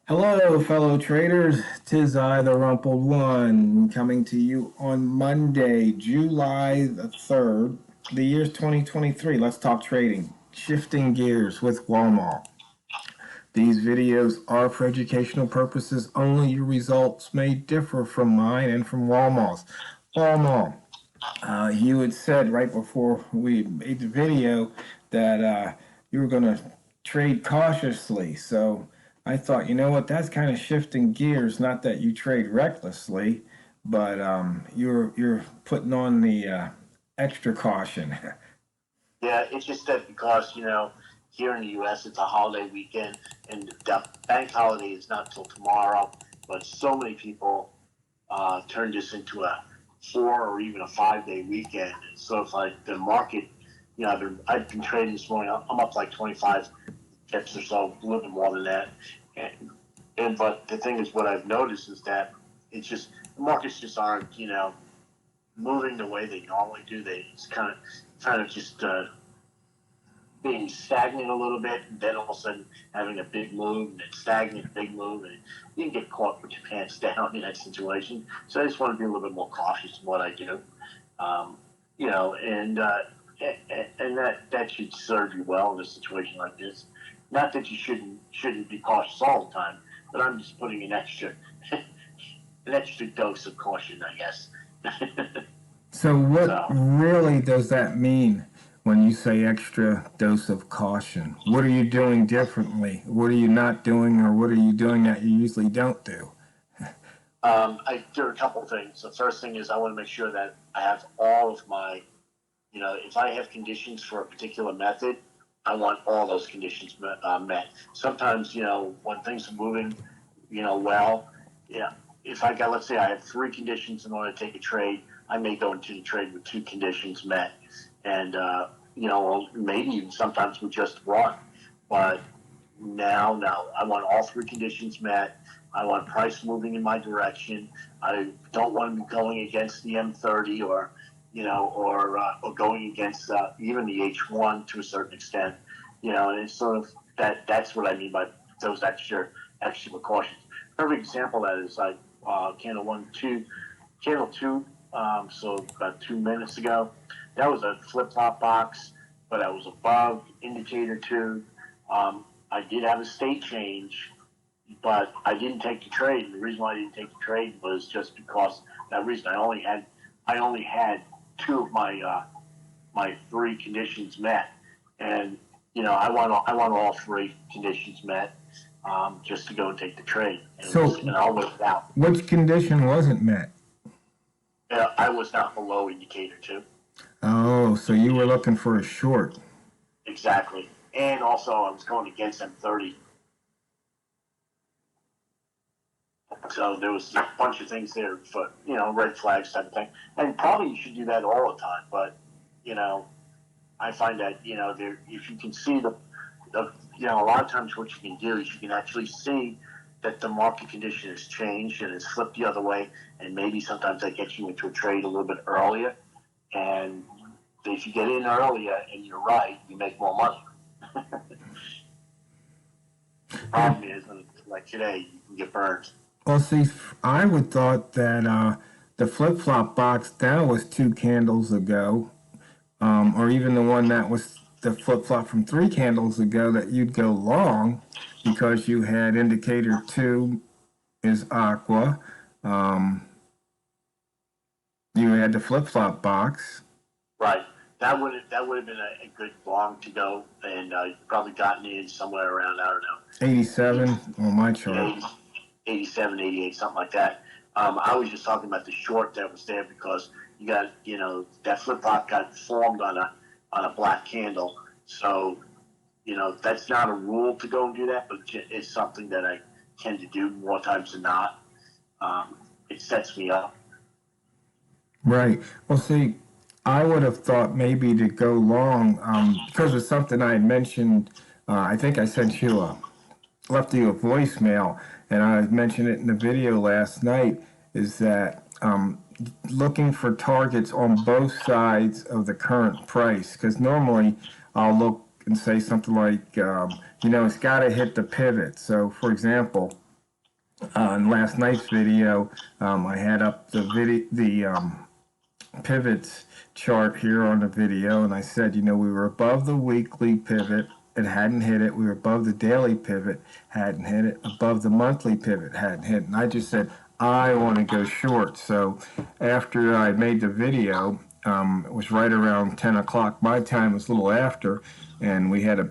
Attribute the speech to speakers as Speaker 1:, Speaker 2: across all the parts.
Speaker 1: Hello, fellow traders. Tis I, the Rumpled One, coming to you on Monday, July the 3rd. The year's 2023. Let's talk trading. Shifting gears with Walmal. These videos are for educational purposes only. Your results may differ from mine and from Walmal's. Walmal, you had said right before we made the video that you were going to trade cautiously. So I thought, you know what, that's kind of shifting gears. Not that you trade recklessly, but you're putting on the extra caution.
Speaker 2: Yeah, it's just that because, here in the U.S., it's a holiday weekend, and the bank holiday is not till tomorrow, but so many people turn this into a 4 or even a 5 day weekend. And so it's like the market, I've been trading this morning. I'm up like 25 pips or so, a little bit more than that. But the thing is, what I've noticed is that it's just the markets just aren't, moving the way they normally do. It's kind of just being stagnant a little bit, and then all of a sudden having a big move, and then stagnant, big move, and you can get caught with your pants down in that situation. So I just want to be a little bit more cautious in what I do, um, you know, and uh, and that should serve you well in a situation like this. Not that you shouldn't be cautious all the time, but I'm just putting an extra an extra dose of caution, I guess.
Speaker 1: So what
Speaker 2: So
Speaker 1: really does that mean when you say extra dose of caution? What are you doing differently? What are you not doing, or what are you doing that you usually don't do?
Speaker 2: I do a couple of things. The first thing is I want to make sure that I have all of my, if I have conditions for a particular method, I want all those conditions met. Sometimes, when things are moving, well, yeah, if I got, let's say I have three conditions in order to take a trade, I may go into the trade with two conditions met. And, or maybe even sometimes with just one. But now, no, I want all three conditions met. I want price moving in my direction. I don't want to be going against the M30 or going against even the H1 to a certain extent. And it's sort of that's what I mean by those extra precautions. Perfect example of that is like candle one, two, candle two. So about 2 minutes ago, that was a flip flop box, but I was above indicator two. I did have a state change, but I didn't take the trade. And the reason why I didn't take the trade was just because that reason I only had two of my three conditions met, and I want all three conditions met just to go and take the trade,
Speaker 1: So
Speaker 2: and I'll wait it out.
Speaker 1: which condition wasn't met?
Speaker 2: I was not below indicator two.
Speaker 1: Oh, so you were looking for a short.
Speaker 2: Exactly. And also, I was going against M30. So there was a bunch of things there for, red flags type of thing. And probably you should do that all the time. But, I find that, if you can see a lot of times what you can do is you can actually see that the market condition has changed and it's flipped the other way. And maybe sometimes that gets you into a trade a little bit earlier. And if you get in earlier and you're right, you make more money.
Speaker 1: Yeah.
Speaker 2: Problem is, like today, you can get burned.
Speaker 1: Well, see, I would thought that the flip flop box that was two candles ago, or even the one that was the flip flop from three candles ago, that you'd go long because you had indicator two is aqua. Um, you had the flip flop box.
Speaker 2: Right. That would have been a good long to go, and probably gotten in somewhere around, I don't know,
Speaker 1: 87 on my chart.
Speaker 2: 80, 87, 88, something like that. I was just talking about the short that was there because you got that flip flop got formed on a black candle, so that's not a rule to go and do that, but it's something that I tend to do more times than not. It sets me up.
Speaker 1: Right. Well, see, I would have thought maybe to go long because of something I had mentioned. I think I sent you left you a voicemail, and I mentioned it in the video last night. Is that looking for targets on both sides of the current price? Because normally I'll look and say something like, it's got to hit the pivot. So, for example, In last night's video, I had up the pivots chart here on the video, and I said, we were above the weekly pivot, it hadn't hit it. We were above the daily pivot, hadn't hit it. Above the monthly pivot, hadn't hit it. And I just said, I want to go short. So after I made the video, it was right around 10 o'clock. My time, it was a little after, and we had a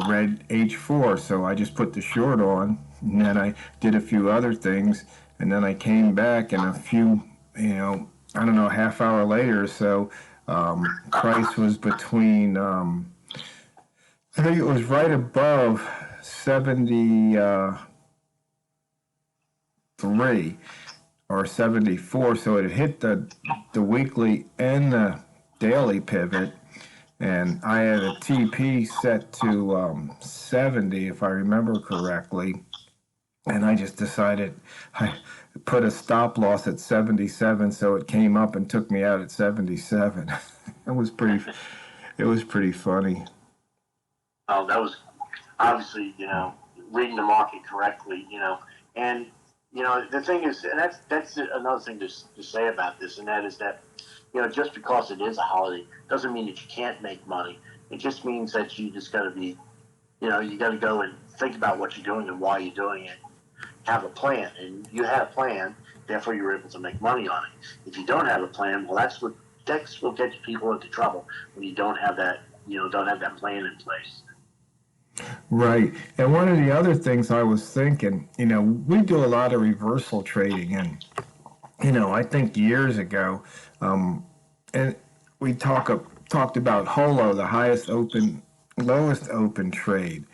Speaker 1: red H4. So I just put the short on, and then I did a few other things, and then I came back, and a few, I don't know, a half hour later or so, price was between, I think it was right above 73 or 74. So it hit the weekly and the daily pivot. And I had a TP set to 70, if I remember correctly. And I just decided I put a stop loss at 77, so it came up and took me out at 77. it was pretty, it was pretty funny.
Speaker 2: Oh, that was obviously, reading the market correctly, and the thing is, and that's another thing to say about this, and that is that, just because it is a holiday doesn't mean that you can't make money. It just means that you just got to be, you got to go and think about what you're doing and why you're doing it. Have a plan, and you had a plan, therefore you're able to make money on it. If you don't have a plan, well, that's what gets people into trouble, when you don't have that, don't have that plan in place.
Speaker 1: Right. And one of the other things I was thinking, we do a lot of reversal trading, and, I think years ago, and we talked about holo, the lowest open trade.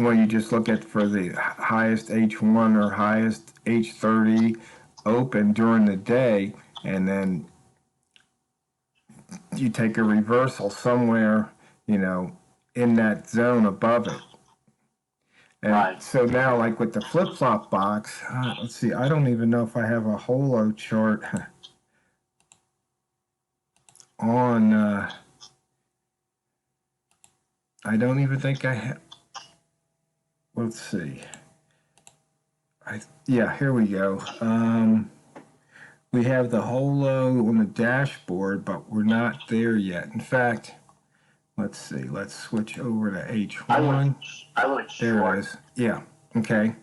Speaker 1: Well, you just look at for the highest H1 or highest H30 open during the day, and then you take a reversal somewhere, in that zone above it. And
Speaker 2: Right.
Speaker 1: so now, like with the flip-flop box, let's see, I don't even know if I have a holo chart on, I don't even think I have, let's see. Yeah, here we go. We have the holo on the dashboard, but we're not there yet. In fact, let's see. Let's switch over to H1.
Speaker 2: I went
Speaker 1: There
Speaker 2: short.
Speaker 1: it is. Yeah. Okay.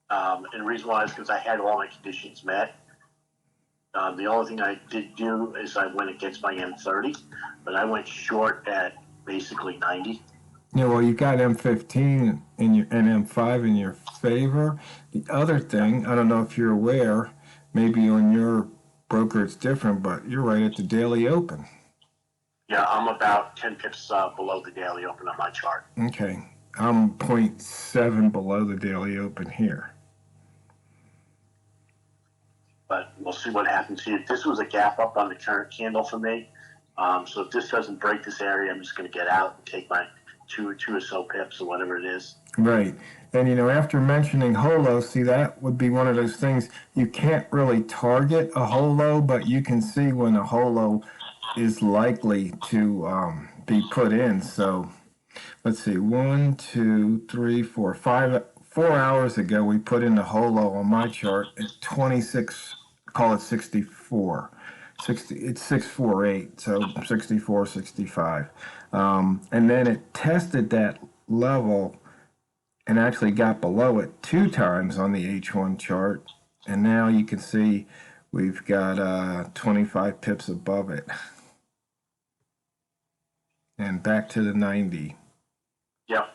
Speaker 2: And the reason why is because I had all my conditions met. The only thing I did do is I went against my M30, but I went short at basically 90.
Speaker 1: Yeah, well, you got M15 and M5 in your favor. The other thing, I don't know if you're aware, maybe on your broker it's different, but you're right at the daily open.
Speaker 2: Yeah, I'm about 10 pips below the daily open on my chart.
Speaker 1: Okay. I'm 0.7 below the daily open here.
Speaker 2: But we'll see what happens here. This was a gap up on the current candle for me. So if this doesn't break this area, I'm just going to get out and take my two or so pips or whatever it is.
Speaker 1: Right. And, after mentioning holo, see, that would be one of those things you can't really target a holo, but you can see when a holo is likely to be put in. So let's see, 1, 2, 3, 4, 5, 4 hours ago, we put in the holo on my chart at 26, call it 64. 60, it's 648, so 64, 65. And then it tested that level and actually got below it 2 times on the H1 chart. And now you can see we've got 25 pips above it. And back to the 90.
Speaker 2: Yep.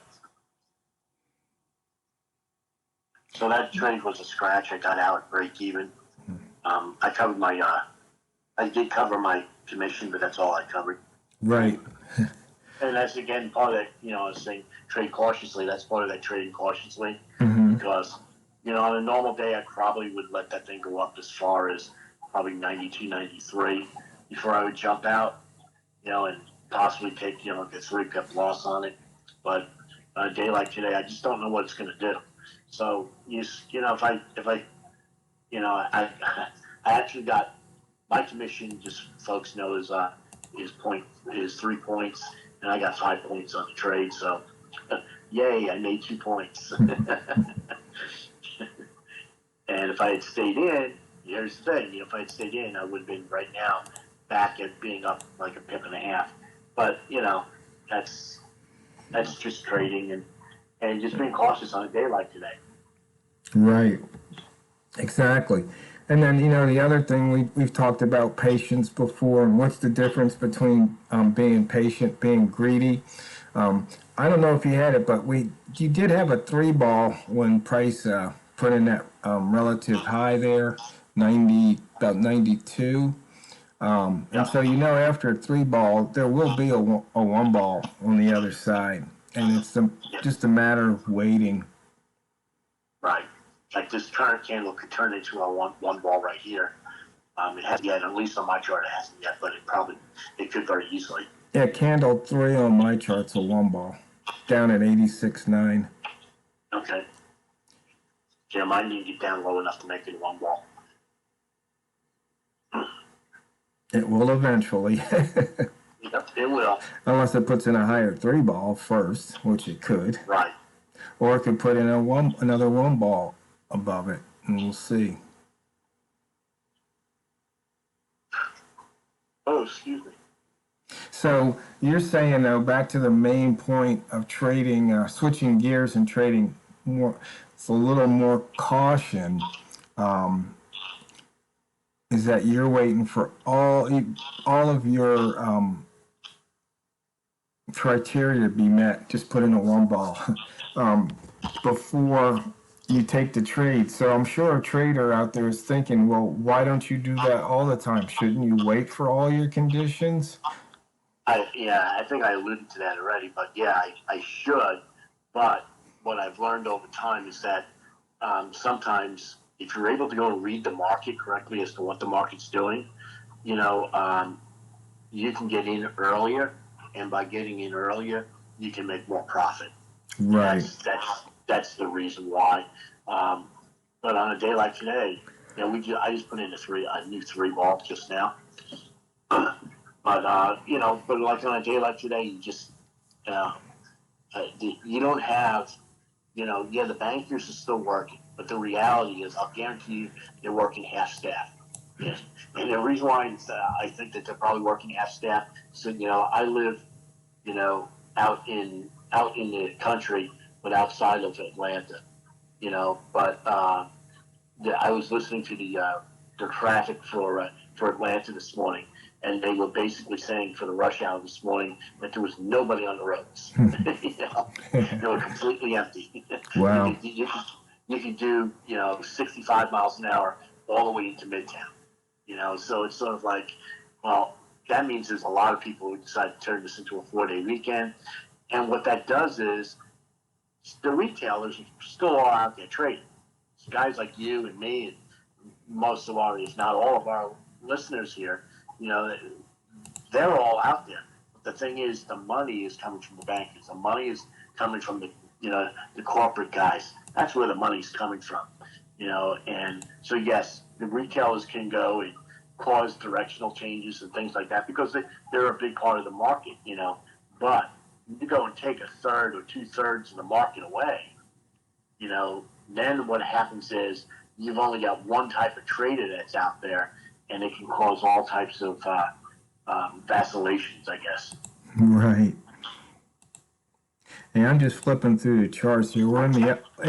Speaker 2: So that trade was a scratch. I got out at break even. I covered I did cover my commission, but that's all I covered.
Speaker 1: Right.
Speaker 2: And that's again part of that, I was saying trade cautiously. That's part of that trading cautiously.
Speaker 1: Mm-hmm.
Speaker 2: Because, on a normal day, I probably would let that thing go up as far as probably 92, 93 before I would jump out, and possibly take, a 3-pip loss on it. But on a day like today, I just don't know what it's going to do. So, if I I actually got my commission, just folks know, is 3 points, and I got 5 points on the trade. So Yay, I made 2 points. And if I had stayed in, here's the thing, if I had stayed in, I would have been right now back at being up like a pip and a half. But, that's just trading and just being cautious on a day like today.
Speaker 1: Right. Exactly. And then, the other thing we've talked about patience before, and what's the difference between being patient, being greedy. I don't know if you had it, but you did have a three ball when price put in that relative high there, about 92. And so after a three ball, there will be a one ball on the other side, and it's just a matter of waiting.
Speaker 2: Right. Like this current candle could turn into a one ball right here. It hasn't yet, at least on my chart it hasn't yet, but it could very easily.
Speaker 1: Yeah, candle 3 on my chart's a one ball, down at 86.9.
Speaker 2: Okay. Yeah, mine didn't get down low enough to make it a one ball.
Speaker 1: It will eventually.
Speaker 2: Yep, it will.
Speaker 1: Unless it puts in a higher three ball first, which it could.
Speaker 2: Right.
Speaker 1: Or it could put in another one ball above it, and we'll see.
Speaker 2: Oh, excuse me.
Speaker 1: So you're saying, though, back to the main point of trading, switching gears and trading more, it's a little more caution. Is that you're waiting for all of your criteria to be met? Just put in a one ball before you take the trade. So I'm sure a trader out there is thinking, well, why don't you do that all the time? Shouldn't you wait for all your conditions?
Speaker 2: I think I alluded to that already, but yeah, I should. But what I've learned over time is that sometimes if you're able to go and read the market correctly as to what the market's doing, you can get in earlier, and by getting in earlier, you can make more profit.
Speaker 1: Right.
Speaker 2: That's the reason why. But on a day like today, I just put in a new three ball just now. But like on a day like today, you just you don't have, the bankers are still working, but the reality is, I'll guarantee you, they're working half staff. Yeah. And the reason why I think that they're probably working half staff, so I live, out in the country, but outside of Atlanta, but I was listening to the traffic for Atlanta this morning, and they were basically saying for the rush hour this morning that there was nobody on the roads. They were completely empty.
Speaker 1: Wow.
Speaker 2: You could do 65 miles an hour all the way into Midtown. So it's sort of like, well, that means there's a lot of people who decide to turn this into a 4-day weekend, and what that does is the retailers are still all out there trading. So guys like you and me and most of our, if not all of our listeners here, they're all out there. But the thing is, the money is coming from the bankers. The money is coming from the corporate guys. That's where the money's coming from. And so yes, the retailers can go and cause directional changes and things like that because they're a big part of the market. But you go and take a third or 2/3 of the market away. Then what happens is you've only got one type of trader that's out there, and it can cause all types of vacillations, I guess.
Speaker 1: Right. And I'm just flipping through the charts here. We're in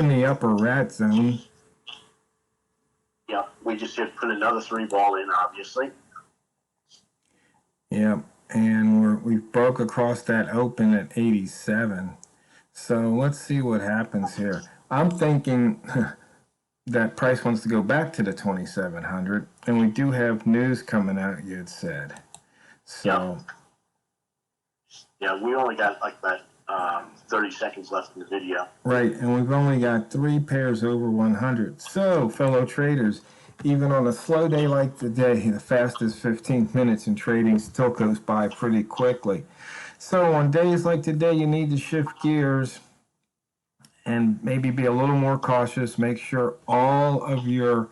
Speaker 1: the upper rat zone.
Speaker 2: Yeah, we just had put another three ball in, obviously.
Speaker 1: Yeah, and we broke across that open at 87. So let's see what happens here. I'm thinking that price wants to go back to the 2,700, and we do have news coming out, you had said. So.
Speaker 2: Yeah, we only got like about 30 seconds left in the video.
Speaker 1: Right, and we've only got 3 pairs over 100. So, fellow traders, even on a slow day like today, the fastest 15 minutes in trading still goes by pretty quickly. So, on days like today, you need to shift gears and maybe be a little more cautious. Make sure all of your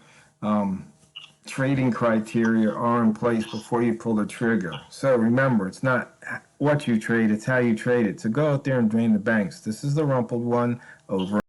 Speaker 1: trading criteria are in place before you pull the trigger. So remember, it's not what you trade, it's how you trade it. So go out there and drain the banks. This is the Rumpled One over.